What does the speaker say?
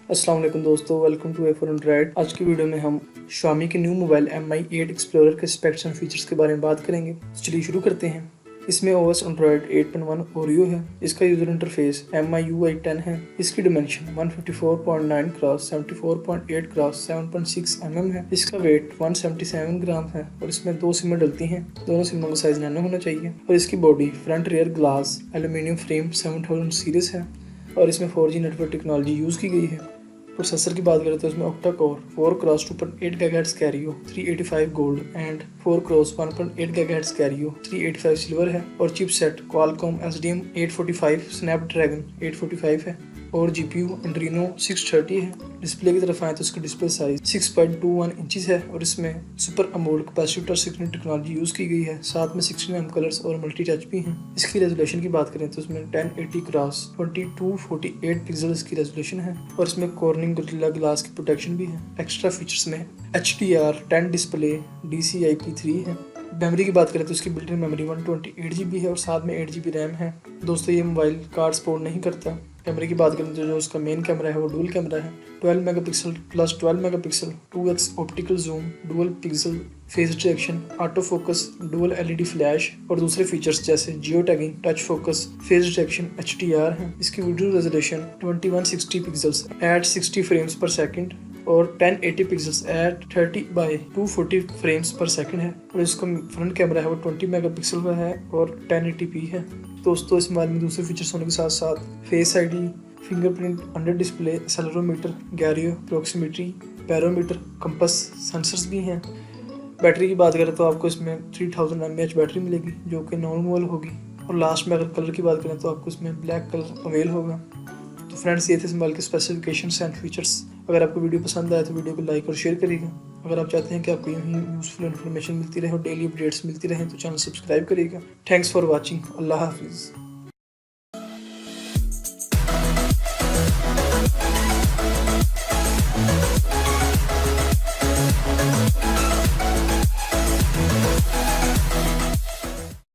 अस्सलाम वालेकुम दोस्तों, welcome to A for Android। आज की वीडियो में हम Xiaomi के न्यू मोबाइल Mi 8 एक्सप्लोरर के स्पेक्स एंड फीचर्स के बारे में बात करेंगे। तो चलिए शुरू करते हैं। इसमें OS Android 8.1 Oreo है। इसका यूजर इंटरफेस MIUI 10 है। इसकी डिमेंशन 154.9 क्रॉस 74.8 क्रॉस 7.6 mm है। इसका वेट 177 ग्राम है और इसमें दो सिमें डलती हैं। दोनों सिमों का साइज नैनो होना चाहिए और इसकी body front rear glass aluminium frame 7000 series है और इसमें 4G नेटवर्क टेक्नोलॉजी यूज़ की गई है। प्रोसेसर की बात करें तो इसमें octa core 4 cross 2.8 GHz Cairo 385 gold and 4 cross 1.8 GHz Cairo 385 silver है और चिपसेट क्वालकॉम SDM 845 स्नैपड्रैगन 845 है और GPU एंड्रीनो 630 है। डिस्प्ले की तरफ आए तो इसका डिस्प्ले साइज 6.21 इंचेस है और इसमें super AMOLED capacitive touch screen technology use की गई है। साथ में 16 कलर्स और मल्टी टच भी हैं। इसकी रेजोल्यूशन की बात करें तो इसमें 1080 क्रॉस 2248 पिक्सल की रेजोल्यूशन है और इसमें कॉर्निंग गोरिल्ला ग्लास की प्रोटेक्शन भी है। एक्स्ट्रा फीचर्स में HDR 10 डिस्प्ले DCI-P3 है। मेमोरी की बात करें तो इसकी बिल्ट इन मेमोरी 128 GB है और साथ में 8 GB रैम है। दोस्तों ये मोबाइल कार्ड सपोर्ट नहीं करता। कैमरे की बात करें तो जो उसका मेन कैमरा है वो डुअल कैमरा है। 12 megapixel plus 12 megapixel 2x optical zoom, dual pixel face detection, auto focus, dual LED flash और दूसरे फीचर्स जैसे geo tagging, touch focus, face detection, HDR है। इसकी video resolution 2160 pixels at 60 frames per second और 1080 pixels at 30x240 frames per second है और इसका front camera है वो 20 मेगापिक्सल का है और 1080p है। दोस्तों इस मोबाइल में दूसरे फीचर्स होने के साथ साथ face ID, fingerprint under display, accelerometer, gyro, proximity, barometer, compass sensors भी हैं। बैटरी की बात करें तो आपको इसमें 3000 mAh बैटरी मिलेगी जो कि नॉर्मल होगी और लास्ट में अगर कलर की बात करें तो आपको इसमें ब्लैक कलर अवेल होगा। तो फ्रेंड्स ये थे इस मोबाइल के स्पेसिफिकेशंस एंड फीचर्स। अगर आपको वीडियो पसंद आए तो वीडियो को लाइक और शेयर करिएगा। अगर आप चाहते हैं कि आपको यूँ ही यूज़फुल इन्फॉर्मेशन मिलती रहे और डेली अपडेट्स मिलती रहें तो चैनल सब्सक्राइब करिएगा। Thanks for watching. अल्लाह हाफिज़।